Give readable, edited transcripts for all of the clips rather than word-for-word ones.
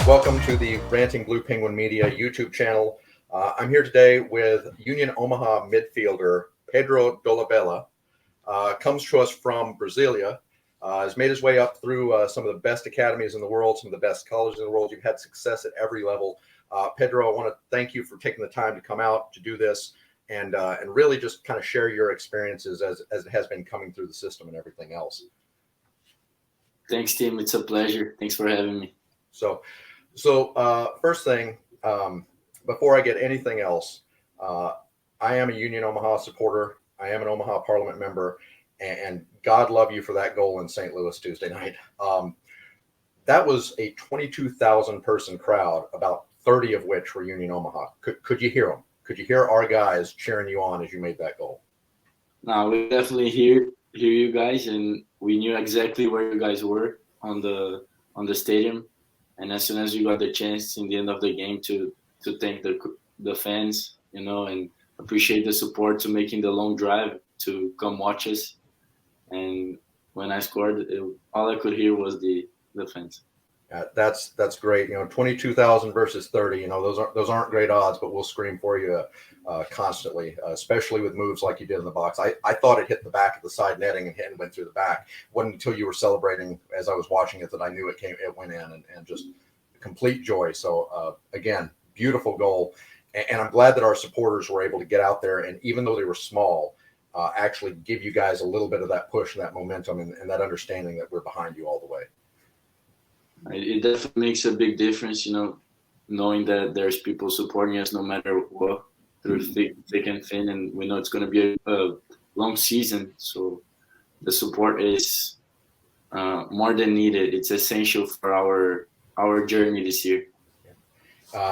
welcome to the Ranting Blue Penguin Media YouTube channel. I'm here today with Union Omaha midfielder Pedro Dolabella. Comes to us from Brasilia. Has made his way up through some of the best academies in the world, some of the best colleges in the world. You've had success at every level. Pedro, I want to thank you for taking the time to come out to do this and really just kind of share your experiences as it has been coming through the system and everything else. Thanks, Tim. It's a pleasure. Thanks for having me. So first thing, before I get anything else, I am a Union Omaha supporter. I am an Omaha Parliament member, and God love you for that goal in St. Louis Tuesday night. That was a 22,000 person crowd, about 30 of which were Union Omaha. Could you hear them? Could you hear our guys cheering you on as you made that goal? No, we definitely hear you guys, and we knew exactly where you guys were on the stadium. And as soon as we got the chance in the end of the game to thank the fans, and appreciate the support to making the long drive to come watch us. And when I scored, all I could hear was the fans. That's great. 22,000 versus 30. Those aren't great odds, but we'll scream for you constantly, especially with moves like you did in the box. I thought it hit the back of the side netting and went through the back. It wasn't until you were celebrating as I was watching it that I knew it went in, and just complete joy. So again, beautiful goal, and I'm glad that our supporters were able to get out there, and even though they were small, actually give you guys a little bit of that push and that momentum and that understanding that we're behind you all the way. It definitely makes a big difference, knowing that there's people supporting us no matter what, through thick and thin, and we know it's going to be a long season. So the support is more than needed. It's essential for our journey this year.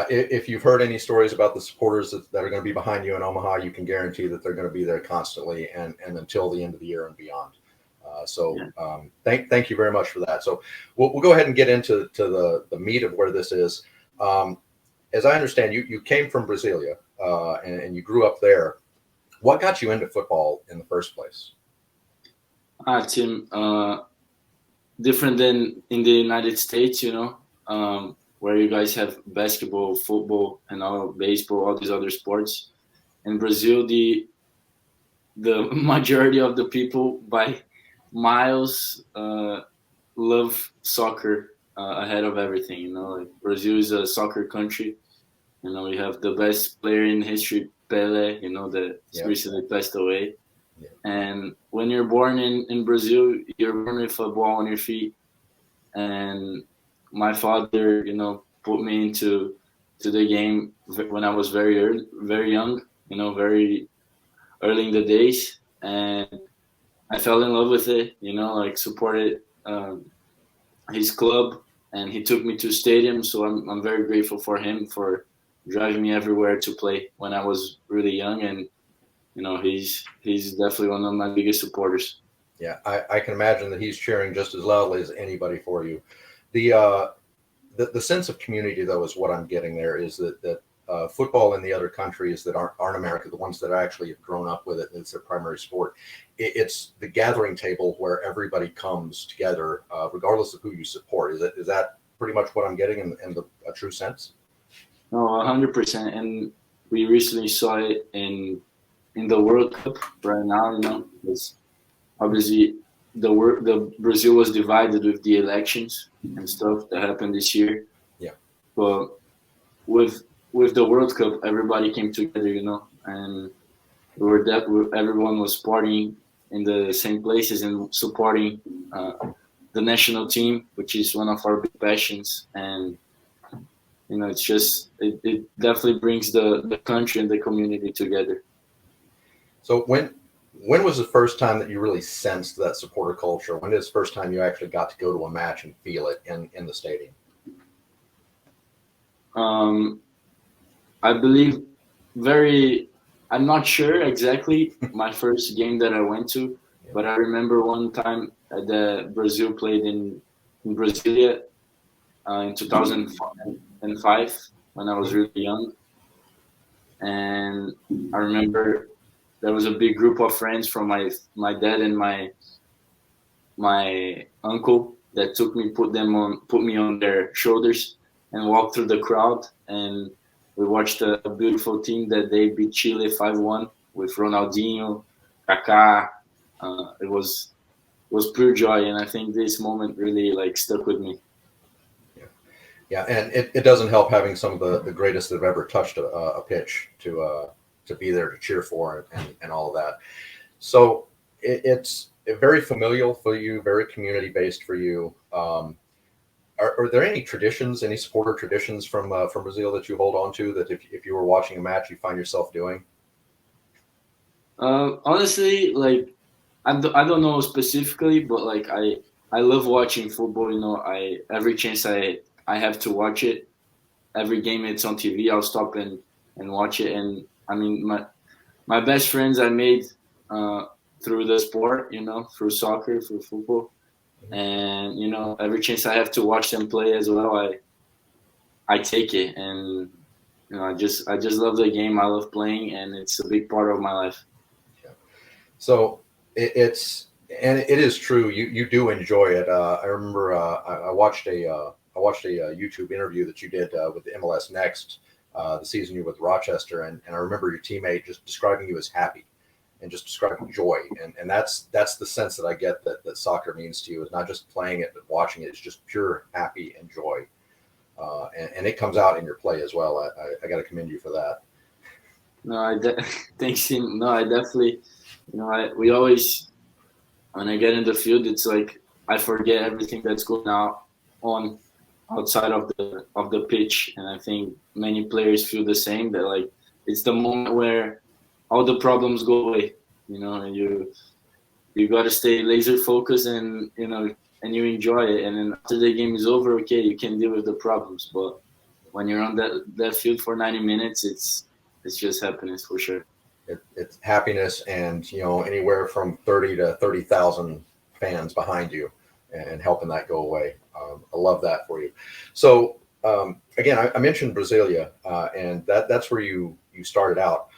If you've heard any stories about the supporters that are going to be behind you in Omaha, you can guarantee that they're going to be there constantly and until the end of the year and beyond. Thank you very much for that. So we'll go ahead and get into the meat of where this is. As I understand, you came from Brasilia and you grew up there. What got you into football in the first place? Tim, different than in the United States, where you guys have basketball, football, and all baseball, all these other sports. In Brazil, the majority of the people by miles love soccer ahead of everything. Like Brazil is a soccer country. We have the best player in history, Pelé, that recently passed away. Yeah. And when you're born in Brazil, you're born with a ball on your feet. And my father, put me into the game when I was very young, very early in the days. And I fell in love with it, supported his club, and he took me to stadiums. So I'm very grateful for him for driving me everywhere to play when I was really young. And, he's definitely one of my biggest supporters. Yeah, I can imagine that he's cheering just as loudly as anybody for you. The sense of community, though, is what I'm getting there, is that football in the other countries that aren't America, the ones that actually have grown up with it, and it's their primary sport, it's the gathering table where everybody comes together, regardless of who you support. Is that pretty much what I'm getting in a true sense? No, 100%. And we recently saw it in the World Cup right now. It's obviously the Brazil was divided with the elections and stuff that happened this year. Yeah. But with the World Cup, everybody came together, and everyone was partying in the same places and supporting the national team, which is one of our big passions. And it's just it definitely brings the country and the community together. So when was the first time that you really sensed that supporter culture? When is the first time you actually got to go to a match and feel it in the stadium? I believe I'm not sure exactly my first game that I went to, but I remember one time that Brazil played in Brasilia in 2005 when I was really young. And I remember there was a big group of friends from my dad and my uncle that put me on their shoulders and walk through the crowd, and we watched a beautiful team that they beat Chile 5-1 with Ronaldinho, Kaká. It was pure joy, and I think this moment really like stuck with me. Yeah, and it doesn't help having some of the greatest that have ever touched a pitch to be there to cheer for and all of that. So it's very familial for you, very community based for you. Are there any traditions, any supporter traditions from Brazil that you hold on to that if you were watching a match you find yourself doing? Honestly, like I don't know specifically, but like I love watching football. I every chance I have to watch it. Every game it's on TV, I'll stop and watch it. And I mean, my best friends I made uh, through the sport, through soccer, through football, and every chance I have to watch them play as well, I take it, and I just love the game. I love playing, and it's a big part of my life. So it is true. You do enjoy it. I remember I watched a YouTube interview that you did with the MLS Next the season you were with Rochester, and I remember your teammate just describing you as happy and just describing joy, and that's the sense that I get that soccer means to you is not just playing it but watching it. It's just pure happy and joy, and it comes out in your play as well. I got to commend you for that. No, thanks him. No, I definitely, we always, when I get in the field, it's like I forget everything that's going on outside of the pitch, and I think many players feel the same. That like it's the moment where all the problems go away, and you got to stay laser focused, and and you enjoy it. And then after the game is over, okay, you can deal with the problems. But when you're on that field for 90 minutes, it's just happiness for sure. It's happiness, and anywhere from 30 to 30,000 fans behind you, and helping that go away. I love that for you. So again, I mentioned Brasilia, and that's where you started out.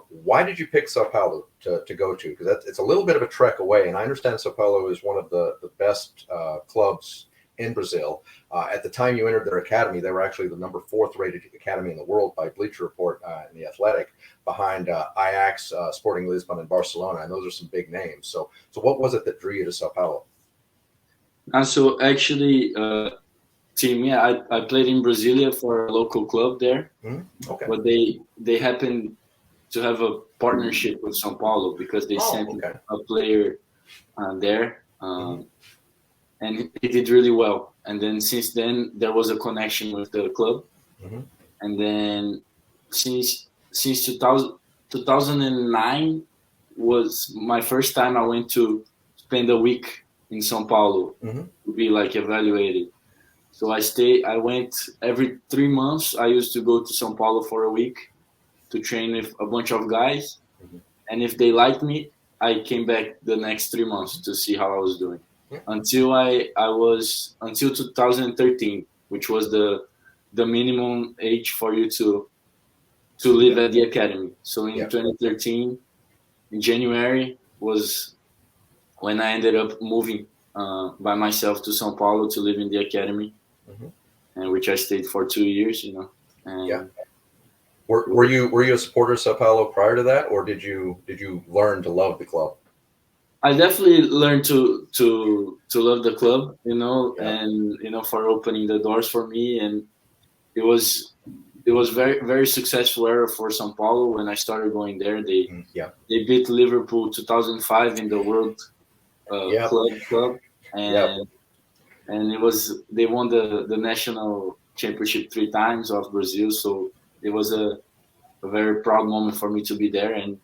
Why did you pick Sao Paulo to go to? Because it's a little bit of a trek away, and I understand Sao Paulo is one of the best clubs in Brazil. At the time you entered their academy, they were actually the number 4th rated academy in the world by Bleacher Report in the Athletic, behind Ajax, Sporting Lisbon, and Barcelona, and those are some big names. So what was it that drew you to Sao Paulo? So actually, team, yeah, I played in Brasilia for a local club there, Okay. but they happened to have a partnership with São Paulo because they sent a player there, and he did really well. And then since then, there was a connection with the club, and then since 2009 was my first time I went to spend a week in São Paulo to be like evaluated. So I went every 3 months. I used to go to São Paulo for a week to train with a bunch of guys. And if they liked me, I came back the next 3 months to see how I was doing. Until until 2013, which was the minimum age for you to live at the academy. So in 2013, in January was when I ended up moving by myself to São Paulo to live in the academy, and which I stayed for 2 years. And Were you a supporter of Sao Paulo prior to that, or did you learn to love the club? I definitely learned to love the club, and for opening the doors for me, and it was very very successful era for São Paulo when I started going there. They beat Liverpool 2005 in the World Club, and they won the national championship 3 times of Brazil. So it was a very proud moment for me to be there. And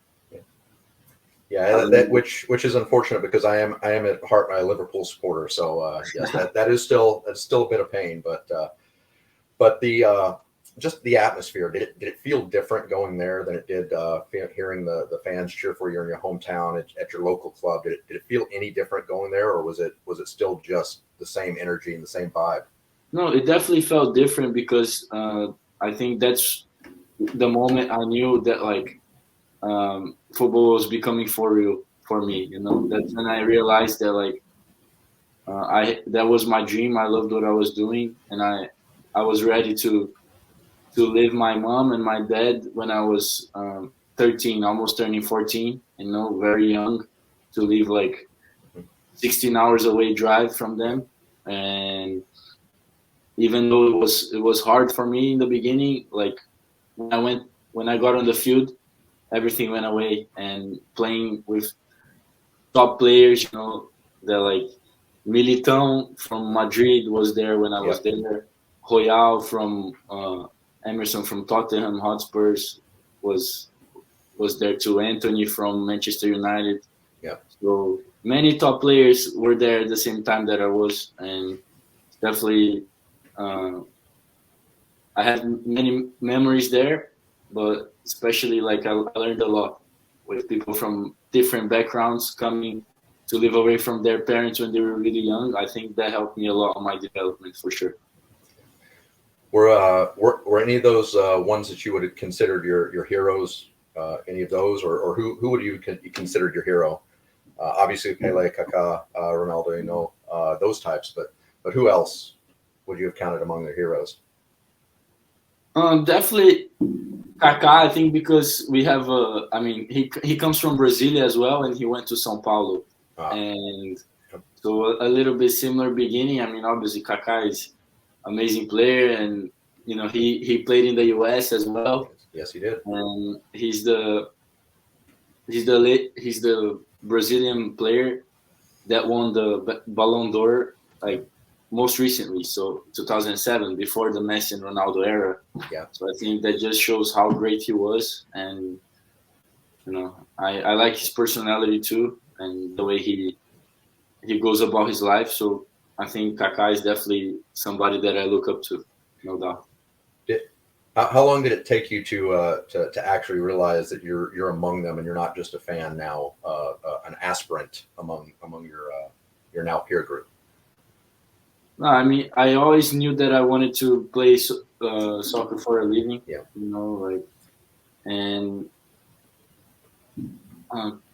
which is unfortunate because I am at heart a Liverpool supporter. So yes, that's still a bit of pain, but the just the atmosphere, did it feel different going there than it did hearing the fans cheer for you in your hometown at your local club? Did it feel any different going there, or was it still just the same energy and the same vibe? No, it definitely felt different because I think that's the moment I knew that like football was becoming for real for me. That's when I realized that like that was my dream. I loved what I was doing, and I was ready to leave my mom and my dad when I was 13, almost turning 14. You know, very young, to leave like 16 hours away drive from them. And even though it was hard for me in the beginning, like when I got on the field, everything went away. And playing with top players, you know, they're like Militão from Madrid was there when I was there. Royal from Emerson from Tottenham Hotspurs was there too. Anthony from Manchester United. Yeah. So many top players were there at the same time that I was, and definitely I had many memories there, but especially like I learned a lot with people from different backgrounds coming to live away from their parents when they were really young. I think that helped me a lot on my development for sure. Were any of those ones that you would have considered your heroes? Any of those, or who would you considered your hero? Obviously, Pele, Kaká, Ronaldo, you know, those types. But who else would you have counted among their heroes? Definitely Kaká. I think because we have I mean, he comes from Brasilia as well, and he went to São Paulo, and so a little bit similar beginning. I mean, obviously Kaká is amazing player, and you know he played in the U.S. as well. Yes, he did. And he's the Brazilian player that won the Ballon d'Or like most recently, so 2007, before the Messi and Ronaldo era. Yeah. So I think that just shows how great he was, and you know I like his personality too, and the way he goes about his life. So I think Kaká is definitely somebody that I look up to, no doubt. How long did it take you to actually realize that you're among them and you're not just a fan now, an aspirant among your now peer group? No, I mean I always knew that I wanted to play soccer for a living. Yeah. You know, like, and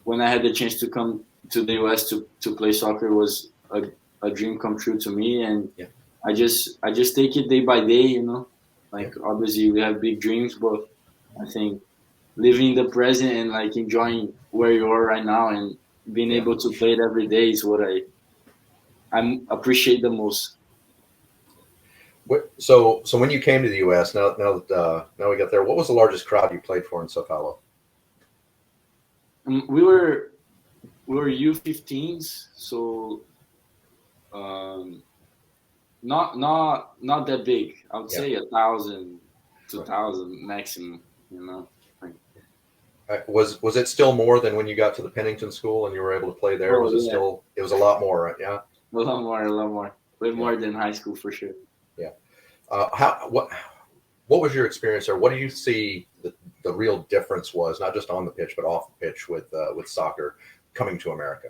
when I had the chance to come to the U.S. to play soccer was a dream come true to me, and I just take it day by day. You know. Like obviously we have big dreams, but I think living the present and like enjoying where you are right now and being able to play it every day is what I appreciate the most. So when you came to the U.S., now we got there, what was the largest crowd you played for in Sao Paulo? We were U15s, so not that big. I would say 1,000, 2,000 maximum. You know. Was it still more than when you got to the Pennington School and you were able to play there? Still? It was a lot more, right? Yeah. A lot more. Way more than high school for sure. Yeah. What was your experience there? What do you see the real difference was, not just on the pitch but off the pitch with soccer coming to America?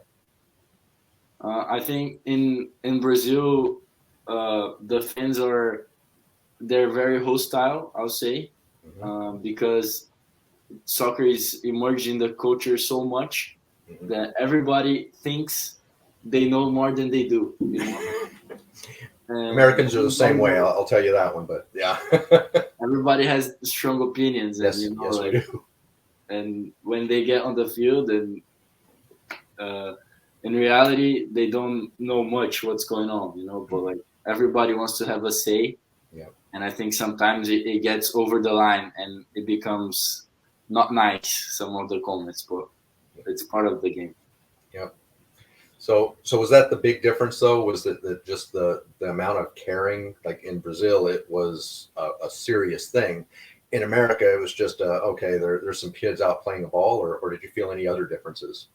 I think in Brazil, the fans they're very hostile, I'll say, because soccer is emerging in the culture so much that everybody thinks they know more than they do. You know? Americans are the same way. I'll tell you that one, but yeah. Everybody has strong opinions, and yes, we do. And when they get on the field, and in reality, they don't know much what's going on, you know. But like everybody wants to have a say, and I think sometimes it gets over the line and it becomes not nice. Some of the comments, but it's part of the game. Yeah. So was that the big difference though? Was that just the amount of caring? Like in Brazil, it was a serious thing. In America, it was just okay. There's some kids out playing a ball, or did you feel any other differences?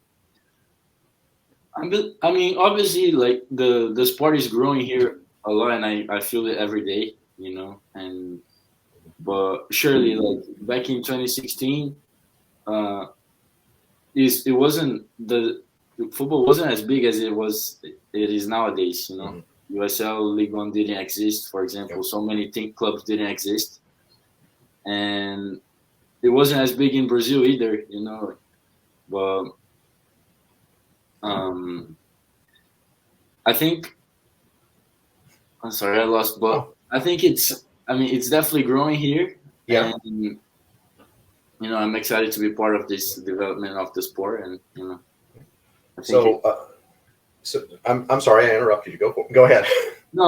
I mean, obviously, like the sport is growing here a lot, and I feel it every day, you know. But surely, like back in 2016, it wasn't the football wasn't as big as it is nowadays, you know. USL League One didn't exist, for example. So many clubs didn't exist, and it wasn't as big in Brazil either, you know. But I think I'm sorry, I lost. But I think it's definitely growing here, Yeah. and I'm excited to be part of this development of the sport, and I think So, so I'm sorry I interrupted you. Go ahead. no,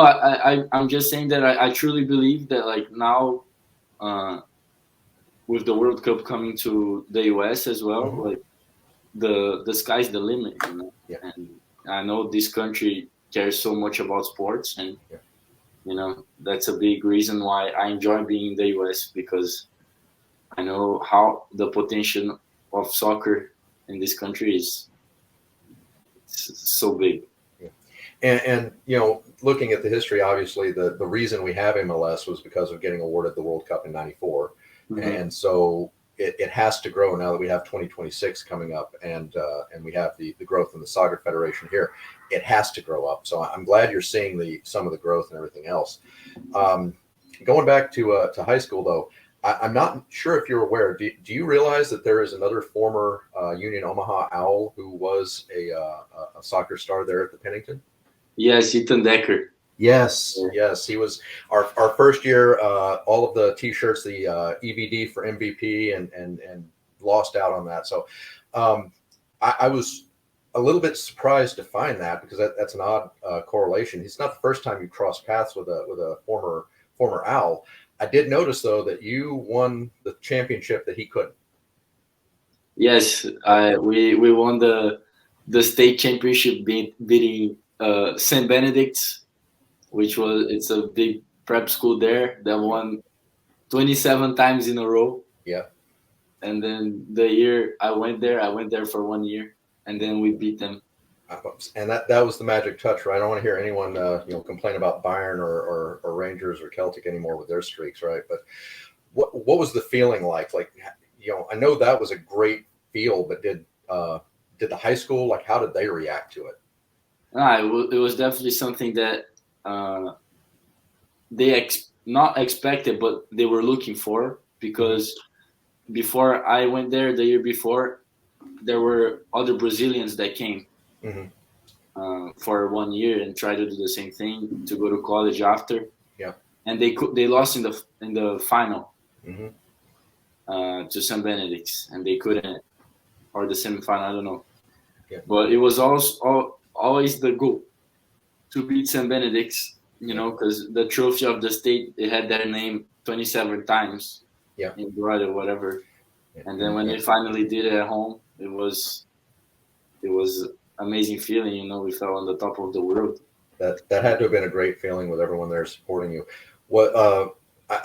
I'm just saying that I truly believe that like now, uh, with the World Cup coming to the U.S. as well, Mhm. like the sky's the limit, Yeah. and I know this country cares so much about sports, and Yeah. that's a big reason why I enjoy being in the U.S. because I know how the potential of soccer in this country is so big. Yeah. And looking at the history, obviously the reason we have MLS was because of getting awarded the World Cup in '94, Hmm. and so it has to grow now that we have 2026 coming up, and we have the growth in the Soccer Federation here. It has to grow up. So I'm glad you're seeing some of the growth and everything else. Um, Going back to high school though, I'm not sure if you're aware. Do you realize that there is another former Union Omaha Owl who was a soccer star there at the Pennington? Yes, Ethan Decker. Yes, Yeah. yes, he was our first year. All of the T-shirts, the EVD for MVP, and lost out on that. So um, I was a little bit surprised to find that because that's an odd correlation. It's not the first time you crossed paths with a former Owl. I did notice though that you won the championship that he couldn't. Yes, we won the state championship beating St. Benedict's, which was it's a big prep school there that Yeah, won 27 times in a row. yeah. And then the year I went there for 1 year, and then we beat them. And that was the magic touch, right? I don't want to hear anyone complain about Bayern or Rangers or Celtic anymore with their streaks, right? But what was the feeling like? Like, I know that was a great feel, but did the high school, like, how did they react to it? It was definitely something that uh, they not expected, but they were looking for Hmm. because before I went there the year before, there were other Brazilians that came Hmm. for 1 year and tried to do the same thing to go to college after, Yeah. and they lost in the final Hmm. to St. Benedict's, and they couldn't, or the semifinal, I don't know. Yeah. But it was also always the goal to beat St. Benedict's, Yeah. because the trophy of the state, it had their name 27 times Yeah. in blood or whatever. Yeah. And then when they finally did it at home, it was amazing feeling. We felt on the top of the world. That had to have been a great feeling with everyone there supporting you. What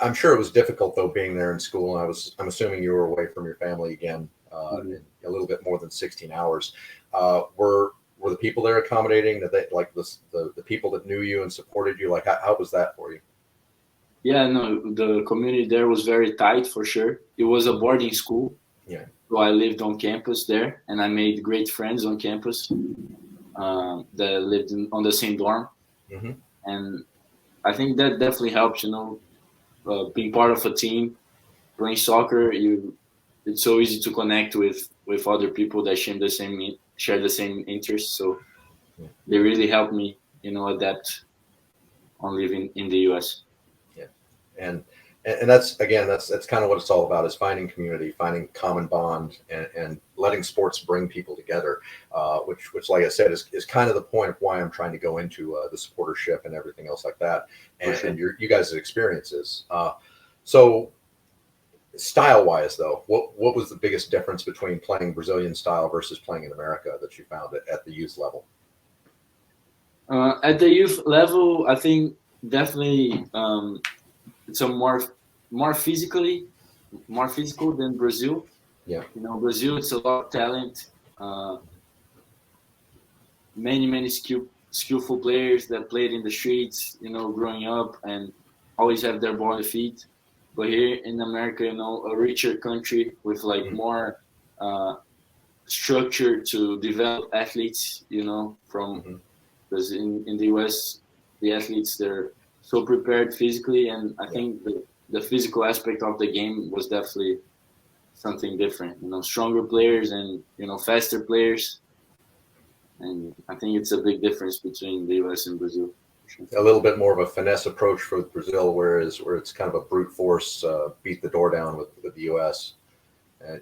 I'm sure it was difficult though being there in school. And I'm assuming you were away from your family again Mhm. in a little bit more than 16 hours. Were the people there accommodating? That they like the people that knew you and supported you? Like how was that for you? Yeah, no, the community there was very tight for sure. It was a boarding school, Yeah. so I lived on campus there, and I made great friends on campus that lived on the same dorm. Hmm. And I think that definitely helps. Being part of a team, playing soccer, it's so easy to connect with other people that share the same interests. So Yeah. they really helped me, adapt on living in the U.S. Yeah. And that's kind of what it's all about is finding community, finding common bond, and letting sports bring people together, which like I said is kind of the point of why I'm trying to go into the supportership and everything else like that, For and sure. you guys' experiences. So style wise though, what was the biggest difference between playing Brazilian style versus playing in America that you found at the youth level? At the youth level, I think definitely it's a more physically more physical than Brazil. Yeah. Brazil, it's a lot of talent, uh, many skillful players that played in the streets, growing up and always have their ball on the feet. But here in America, a richer country with like Mm-hmm. more uh, structure to develop athletes, from Mm-hmm. because in the US, the athletes, they're so prepared physically, and I Yeah. think the physical aspect of the game was definitely something different. Stronger players and faster players, and I think it's a big difference between the US and Brazil. A little bit more of a finesse approach for Brazil, where it's kind of a brute force, beat the door down with the U.S.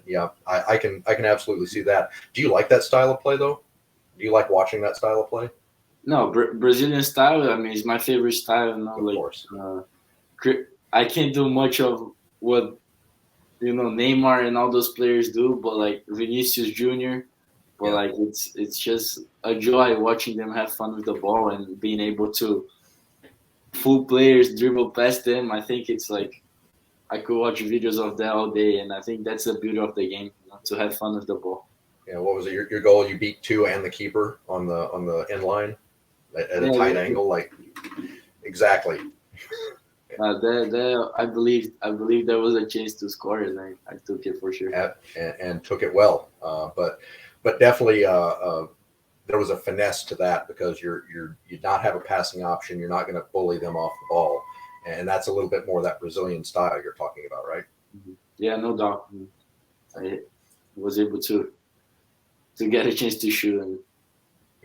Yeah, I can absolutely see that. Do you like that style of play though? Do you like watching that style of play? No, Brazilian style. I mean, it's my favorite style. You know, Of course. I can't do much of what Neymar and all those players do, but like Vinicius Junior. But Yeah. like it's just a joy watching them have fun with the ball and being able to full players dribble past them. I think it's like I could watch videos of that all day, and I think that's the beauty of the game, to have fun with the ball. Yeah. What was it? Your goal? You beat two and the keeper on the end line at a tight angle, like exactly. I believe there was a chance to score, and I took it for sure. And took it well, but definitely there was a finesse to that because you not have a passing option. You're not going to bully them off the ball, and that's a little bit more of that Brazilian style you're talking about, right? Yeah, no doubt. I was able to get a chance to shoot,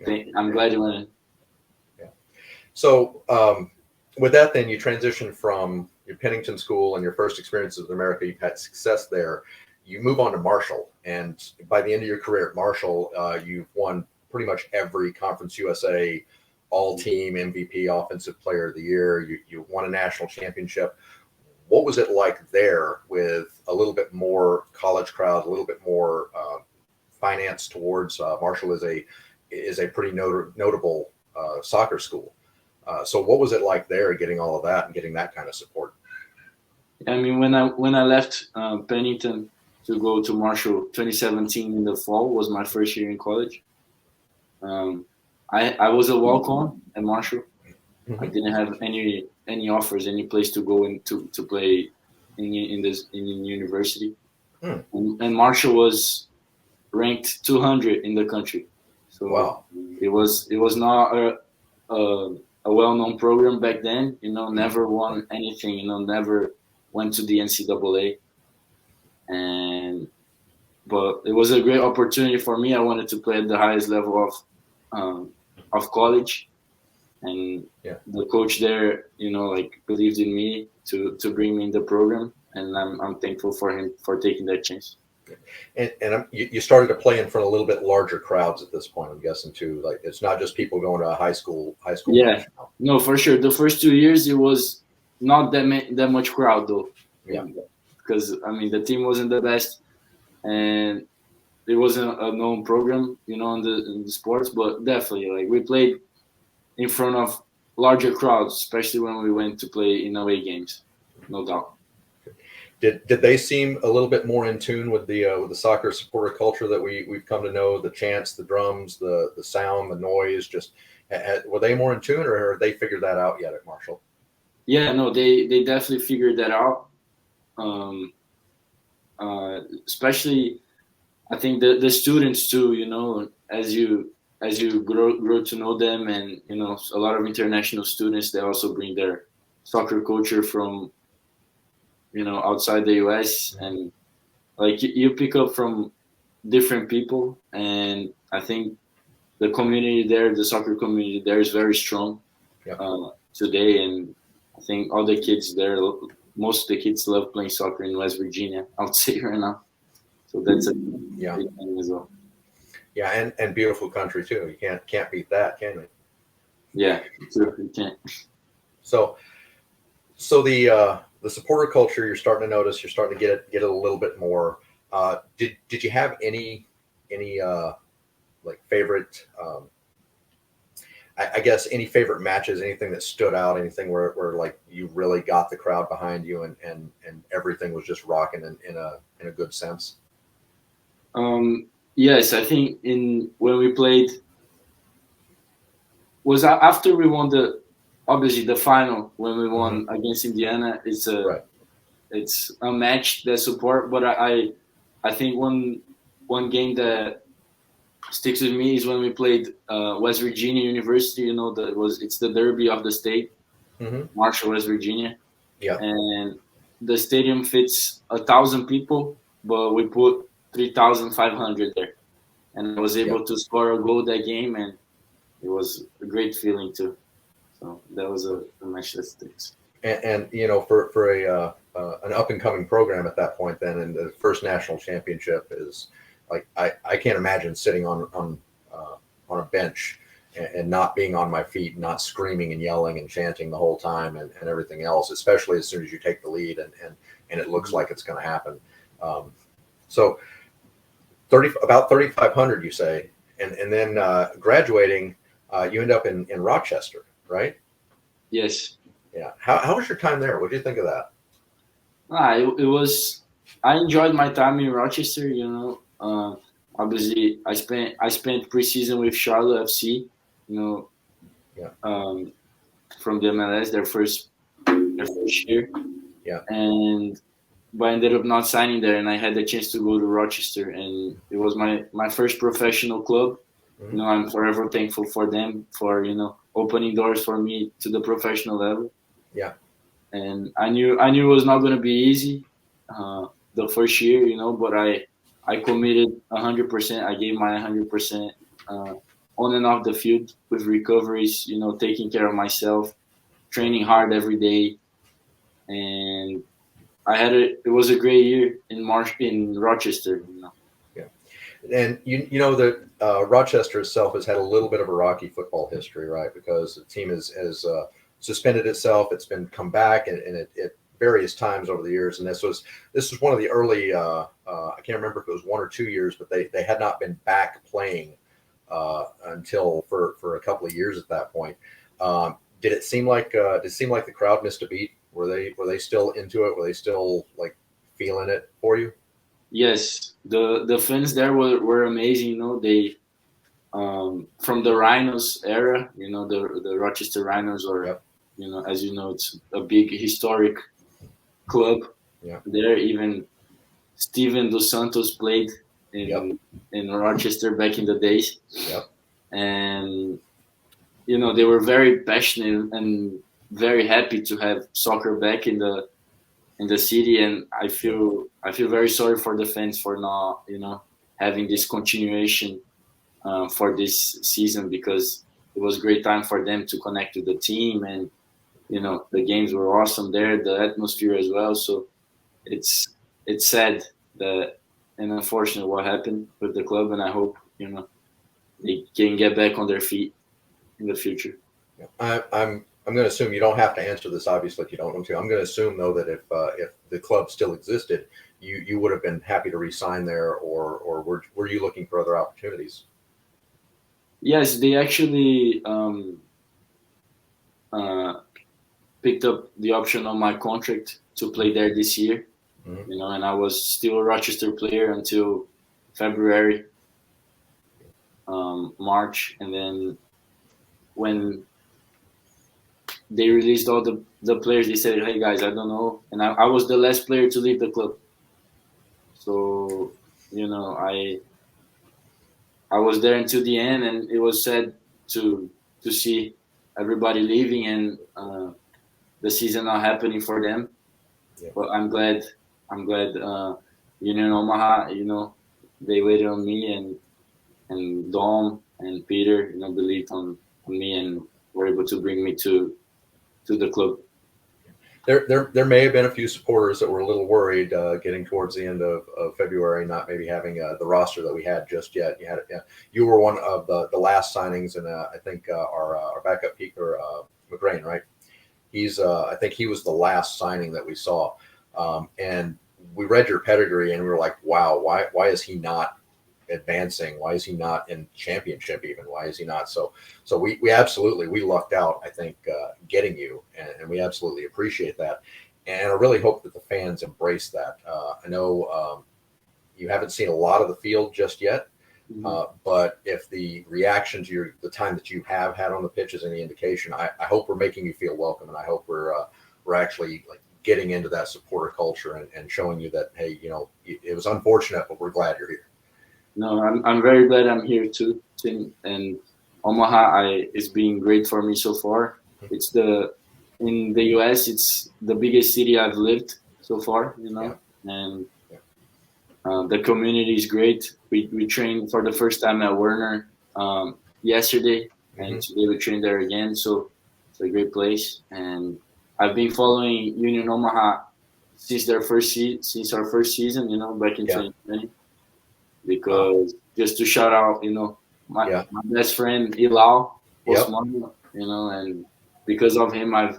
and I'm glad you went in. Yeah. So with that, then you transition from your Pennington School and your first experiences with America. You've had success there. You move on to Marshall, and by the end of your career at Marshall, you've won pretty much every Conference USA all-team MVP, Offensive Player of the Year. You won a national championship. What was it like there with a little bit more college crowd, a little bit more finance towards Marshall is a pretty notable soccer school. So what was it like there, getting all of that and getting that kind of support? I mean, when I left Pennington to go to Marshall, 2017 in the fall was my first year in college. I was a walk-on at Marshall. I didn't have any offers, any place to go in to play in university. And Marshall was ranked 200 in the country. So wow. It was not a well-known program back then. Never won anything. Never went to the NCAA. But it was a great opportunity for me. I wanted to play at the highest level of college, and the coach there, believed in me to bring me in the program, and I'm thankful for him for taking that chance. And you started to play in front of a little bit larger crowds at this point, I'm guessing too. Like it's not just people going to a high school. Yeah, no, for sure. The first 2 years it was not that much crowd though. Yeah, because I mean the team wasn't the best, and it wasn't a known program, in the sports. But definitely, like we played in front of larger crowds, especially when we went to play in away games, no doubt. Did they seem a little bit more in tune with the soccer supporter culture that we've come to know? The chants, the drums, the sound, the noise. Just were they more in tune, or have they figured that out yet at Marshall? Yeah, no, they definitely figured that out. Especially, I think the students too. As you grow to know them, and a lot of international students, they also bring their soccer culture from outside the U.S. and like you pick up from different people, and I think the community there, the soccer community there, is very strong today, and I think all the kids there, most of the kids love playing soccer in West Virginia, I would say right now. So that's a big thing as well. Yeah, and beautiful country too. You can't beat that, can you? Yeah, sure, you can't. So the supporter culture you're starting to notice, you're starting to get it a little bit more. Did you have any like favorite? I guess any favorite matches, anything that stood out, anything where like you really got the crowd behind you and everything was just rocking in a good sense. Yes, I think when we played was after we won obviously the final when we won against Indiana. It's a match that support, but I think one game that sticks with me is when we played West Virginia University. It's the derby of the state, Marshall, West Virginia. Yeah, and the stadium fits 1,000 people, but we put 3,500 there, and I was able to score a goal that game, and it was a great feeling too. So that was a match that sticks. And for a an up and coming program at that point, then, and the first national championship is like I can't imagine sitting on a bench and not being on my feet, not screaming and yelling and chanting the whole time and everything else, especially as soon as you take the lead and it looks like it's going to happen. So about 3,500, you say, and then graduating, you end up in Rochester, right? Yes. Yeah. How was your time there? What did you think of that? It was. I enjoyed my time in Rochester. Obviously, I spent preseason with Charlotte FC. Yeah. From the MLS, their first year. Yeah. But I ended up not signing there, and I had the chance to go to Rochester, and it was my first professional club. Mm-hmm. I'm forever thankful for them for opening doors for me to the professional level. Yeah. And I knew it was not going to be easy the first year, but I committed 100%. I gave my 100% on and off the field with recoveries, taking care of myself, training hard every day, and it was a great year in Rochester. Yeah, and that Rochester itself has had a little bit of a rocky football history, right? Because the team has suspended itself. It's been come back and it various times over the years. And this was one of the early, I can't remember if it was 1 or 2 years, but they had not been back playing until for a couple of years at that point. Did it seem like the crowd missed a beat? Were they still into it? Were they still like feeling it for you? Yes, the fans there were amazing. They from the Rhinos era, the Rochester Rhinos, or Yep. As you know, it's a big historic club. Yeah. There, even Steven Dos Santos played Yep. in Rochester back in the days. Yep. And they were very passionate and very happy to have soccer back in the city, and I feel very sorry for the fans for not having this continuation for this season, because it was a great time for them to connect with the team, and the games were awesome there, the atmosphere as well. So it's sad that and unfortunate what happened with the club, and I hope they can get back on their feet in the future. I'm going to assume you don't have to answer this, obviously, if you don't want to. I'm going to assume, though, that if the club still existed, you would have been happy to re-sign there, or were you looking for other opportunities? Yes, they actually picked up the option on my contract to play there this year. Mm-hmm. And I was still a Rochester player until February, March, and then when they released all the players, they said, "Hey guys, I don't know," and I was the last player to leave the club. So I was there until the end, and it was sad to see everybody leaving and the season not happening for them. Yeah. But I'm glad Union Omaha, they waited on me, and Dom and Peter, believed on me and were able to bring me to the club. There may have been a few supporters that were a little worried getting towards the end of February, not maybe having the roster that we had just yet. You were one of the last signings, and I think our backup keeper McGrain, right? I think he was the last signing that we saw, and we read your pedigree and we were like, wow, why is he not advancing? Why is he not in championship even? Why is he not? So we absolutely, we lucked out, I think, getting you, and we absolutely appreciate that. And I really hope that the fans embrace that. I know you haven't seen a lot of the field just yet, but if the reaction to the time that you have had on the pitch is any indication, I hope we're making you feel welcome, and I hope we're actually like getting into that supporter culture and showing you that, hey, it was unfortunate, but we're glad you're here. No, I'm very glad I'm here too, Tim. And Omaha, it's been great for me so far. It's in the U.S. It's the biggest city I've lived so far, and the community is great. We trained for the first time at Werner yesterday, and today we trained there again. So It's a great place, and I've been following Union Omaha since since our first season, back in 2020. Because just to shout out, my best friend Ilau Osman, and because of him, I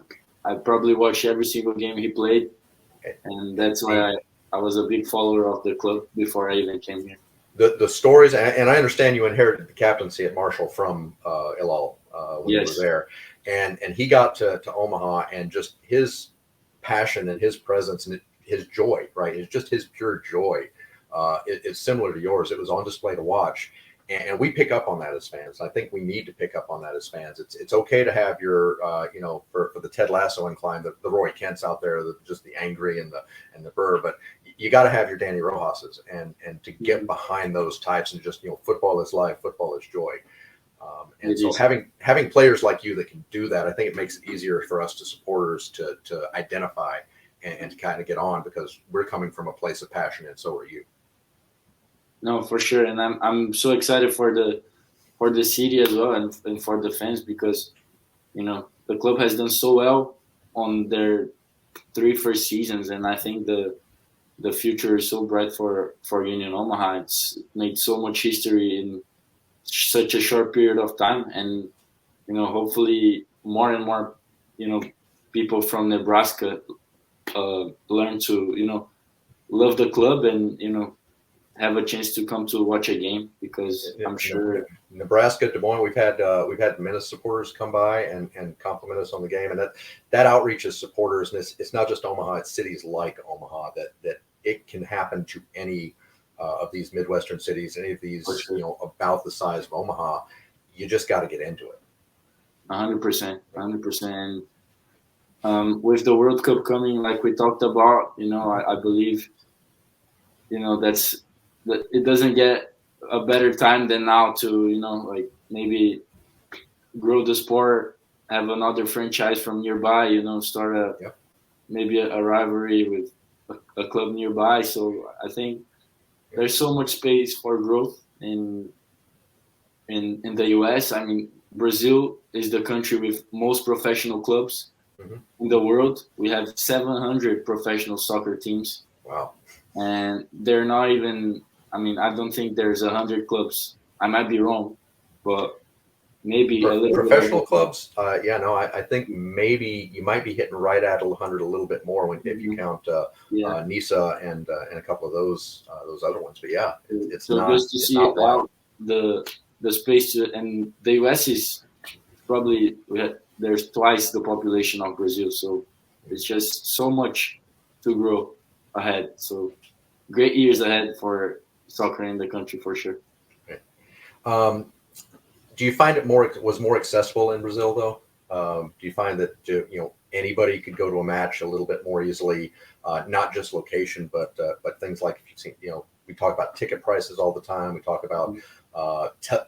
probably watched every single game he played, and that's why I was a big follower of the club before I even came here. The stories, and I understand you inherited the captaincy at Marshall from Ilau when you were there, and he got to Omaha, and just his passion and his presence and his joy, right? It's just his pure joy. It's similar to yours. It was on display to watch, and we pick up on that as fans. I think we need to pick up on that as fans. It's okay to have your, for the Ted Lasso incline, the Roy Kents out there, just the angry and the Burr, but you got to have your Danny Rojas's and to get behind those types and just, football is life, football is joy. And so having players like you that can do that, I think it makes it easier for us to supporters to identify and to kind of get on, because we're coming from a place of passion, and so are you. No, for sure, and I'm so excited for the city as well, and for the fans, because the club has done so well on their 3 first seasons, and I think the future is so bright for Union Omaha. It's made so much history in such a short period of time, and hopefully more and more people from Nebraska learn to love the club and have a chance to come to watch a game, because I'm sure Nebraska, Des Moines, we've had Menace supporters come by and compliment us on the game, and that outreach as supporters, and it's not just Omaha, it's cities like Omaha that it can happen to any of these Midwestern cities, any of these about the size of Omaha. You just got to get into it. 100%, 100%. With the World Cup coming, like we talked about, I believe that it doesn't get a better time than now to maybe grow the sport, have another franchise from nearby, start maybe a rivalry with a club nearby. So I think there's so much space for growth in the U.S. I mean, Brazil is the country with most professional clubs in the world. We have 700 professional soccer teams. Wow. And they're not even, I don't think there's 100 clubs. I might be wrong, but maybe a little professional bit clubs. I think maybe you might be hitting right at 100 a little bit more if you count NISA and a couple of those other ones. But it's so not. Just to see the space and the U.S. is probably there's twice the population of Brazil, so it's just so much to grow ahead. So great years ahead for soccer in the country, for sure. Okay. Do you find it was more accessible in Brazil though? Do you find that anybody could go to a match a little bit more easily, not just location, but things like, if you've seen, we talk about ticket prices all the time. We talk about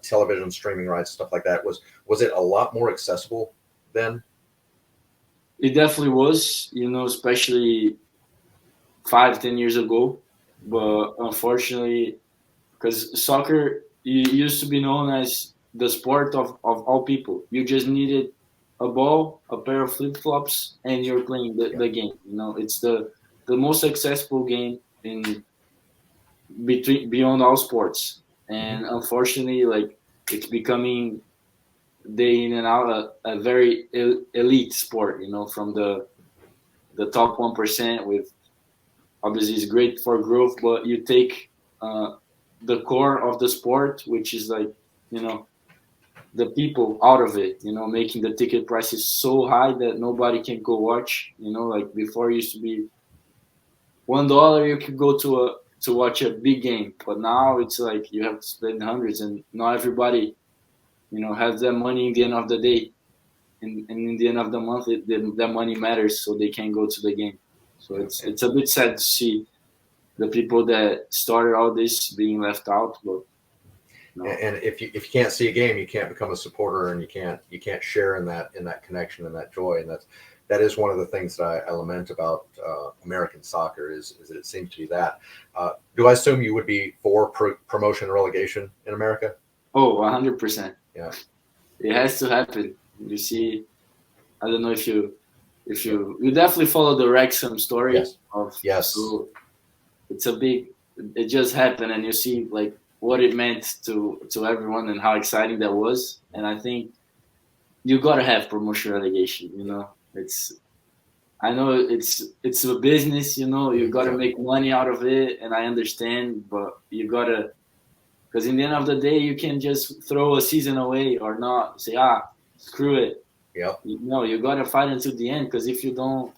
television streaming rights, stuff like that. Was it a lot more accessible then? It definitely was, especially 5-10 years ago. But unfortunately, because soccer used to be known as the sport of all people. You just needed a ball, a pair of flip-flops, and you're playing the game. It's the most accessible game beyond all sports. And unfortunately, it's becoming day in and out a very elite sport, from the top 1%, with obviously it's great for growth, but you take the core of the sport, which is the people out of it, making the ticket prices so high that nobody can go watch. Before it used to be $1 you could go to watch a big game, but now it's you have to spend hundreds, and not everybody has that money in the end of the day, and in the end of the month that money matters, so they can go to the game. So it's a bit sad to see the people that started all this being left out. But and if you can't see a game, you can't become a supporter, and you can't share in that connection and that joy. And that is one of the things that I lament about American soccer is that it seems to be that. Do I assume you would be for promotion and relegation in America? Oh, 100%. Yeah, it has to happen. You see, I don't know if you definitely follow the Wrexham story Yes. of Yes. So it's a big. It just happened, and you see like what it meant to everyone and how exciting that was. And I think you gotta have promotion relegation. It's I know it's a business. You gotta Yeah. make money out of it, and I understand, but you gotta because in the end of the day, you can just throw a season away or not say screw it. Yep. No, you gotta fight until the end because if you don't,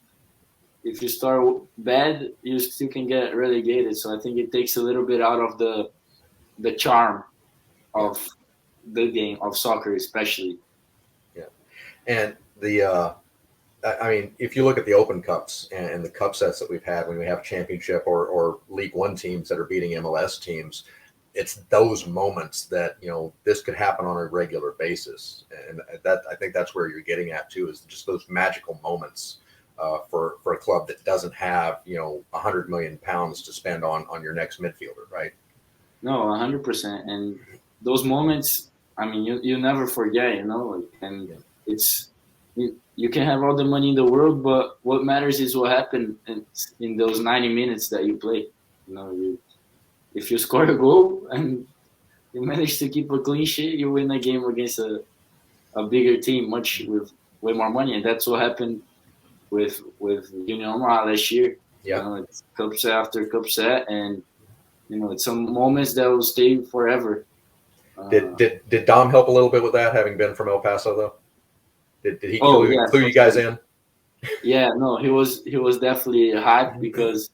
if you start bad, you still can get relegated. So I think it takes a little bit out of the charm Yeah. of the game of soccer, especially. Yeah. And I mean, if you look at the Open Cups and the cup sets that we've had when we have championship or League One teams that are beating MLS teams, it's those moments that, this could happen on a regular basis. And that, I think that's where you're getting at too, is just those magical moments for a club that doesn't have, 100 million pounds to spend on your next midfielder, right? No, 100%. And those moments, I mean, you never forget, and it's, you can have all the money in the world, but what matters is what happened in those 90 minutes that you play. If you score a goal and you manage to keep a clean sheet, you win a game against a bigger team, much with way more money, and that's what happened with Union Omaha last year. Yeah. It's cup set after cup set, and it's some moments that will stay forever. Did Dom help a little bit with that, having been from El Paso though? Did he clue you guys in? Yeah, no, he was definitely hyped because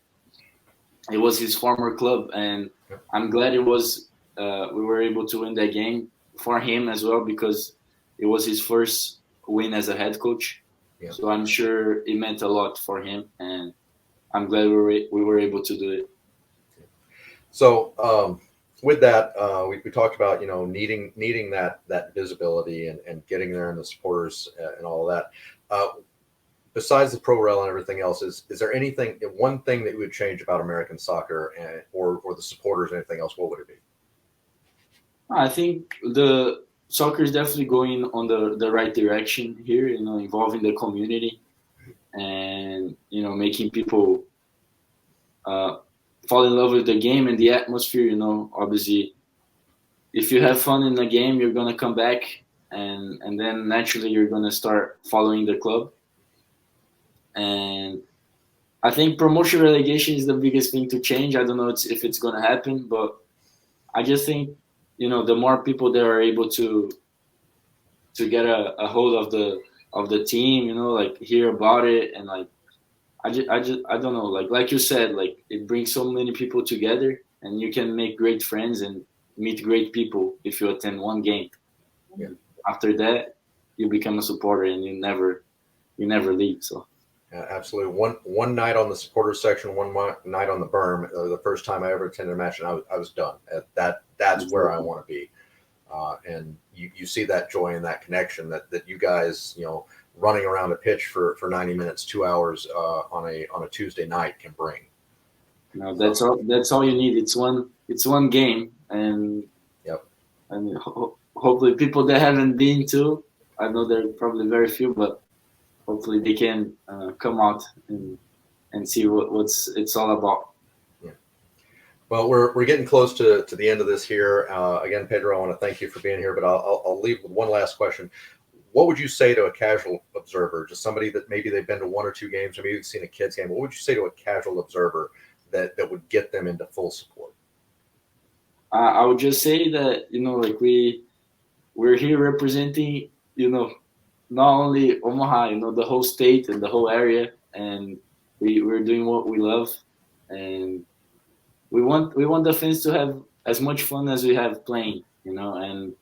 it was his former club, and I'm glad it was. We were able to win that game for him as well because it was his first win as a head coach. Yeah. So I'm sure it meant a lot for him, and I'm glad we were able to do it. So with that, we talked about needing that visibility and getting there and the supporters and all of that. Besides the pro rel and everything else, is there one thing that you would change about American soccer or the supporters and anything else? What would it be? I think the soccer is definitely going on the right direction here. Involving the community and making people fall in love with the game and the atmosphere. Obviously, if you have fun in the game, you're gonna come back, and then naturally you're gonna start following the club. And I think promotion relegation is the biggest thing to change. I don't know if it's gonna happen, but I just think the more people that are able to get a hold of the team, like hear about it, and like I don't know, like you said, like it brings so many people together, and you can make great friends and meet great people if you attend one game. Yeah. After that, you become a supporter and you never leave. So. Yeah, absolutely. One night on the supporters section, one night on the berm. The first time I ever attended a match, and I was done. That's where I want to be. And you see that joy and that connection that you guys, running around a pitch for 90 minutes, 2 hours on a Tuesday night can bring. No, that's all you need. It's one game, and yep. And hopefully people that haven't been to, I know there are probably very few, but hopefully they can come out and see what's it's all about. Yeah. Well, we're getting close to the end of this here. Again, Pedro, I want to thank you for being here, but I'll leave with one last question. What would you say to a casual observer, just somebody that maybe they've been to one or two games, or maybe they've seen a kids game? What would you say to a casual observer that would get them into full support? I would just say that like we're here representing not only Omaha, the whole state and the whole area, and we're doing what we love, and we want the fans to have as much fun as we have playing, and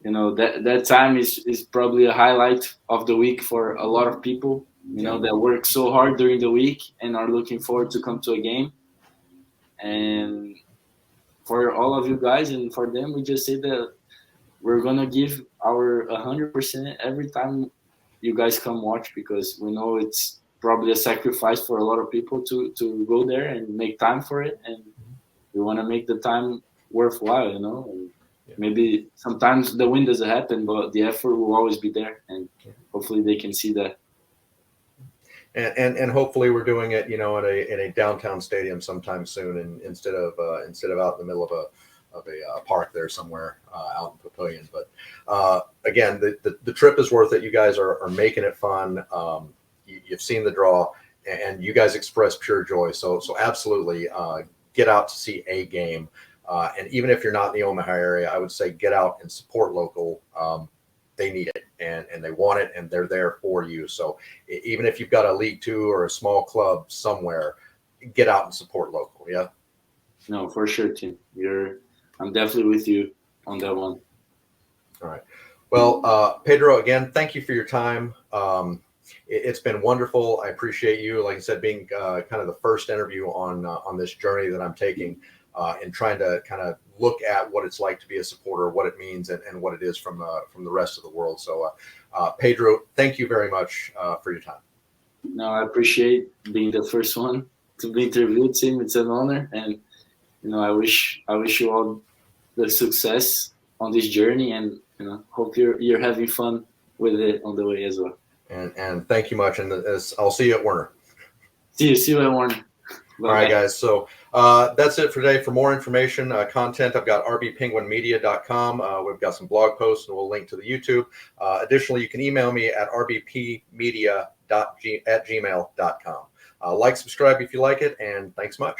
that time is probably a highlight of the week for a lot of people, that work so hard during the week and are looking forward to come to a game. And for all of you guys and for them, we just say that we're gonna give our 100% every time you guys come watch, because we know it's probably a sacrifice for a lot of people to go there and make time for it, and we want to make the time worthwhile, maybe sometimes the win doesn't happen, but the effort will always be there, and hopefully they can see that. And hopefully we're doing it, in a downtown stadium sometime soon, and instead of out in the middle of a park there somewhere out in Papillion. But again, the trip is worth it. You guys are making it fun. You've seen the draw, and you guys express pure joy. So absolutely get out to see a game. And even if you're not in the Omaha area, I would say get out and support local. They need it, and they want it, and they're there for you. So even if you've got a League Two or a small club somewhere, get out and support local. Yeah. No, for sure, Tim. I'm definitely with you on that one. All right. Well, Pedro, again, thank you for your time. It's been wonderful. I appreciate you, like I said, being kind of the first interview on this journey that I'm taking, and trying to kind of look at what it's like to be a supporter, what it means, and what it is from the rest of the world. So, Pedro, thank you very much for your time. No, I appreciate being the first one to be interviewed, Tim. It's an honor, and I wish you all the success on this journey, and hope you're having fun with it on the way as well. And thank you much. And I'll see you at Werner. See you at Werner. Bye. All right, guys. So that's it for today. For more information, content, I've got rbpenguinmedia.com. We've got some blog posts, and we'll link to the YouTube. Additionally, you can email me at rbpmedia@gmail.com. Like, subscribe if you like it, and thanks much.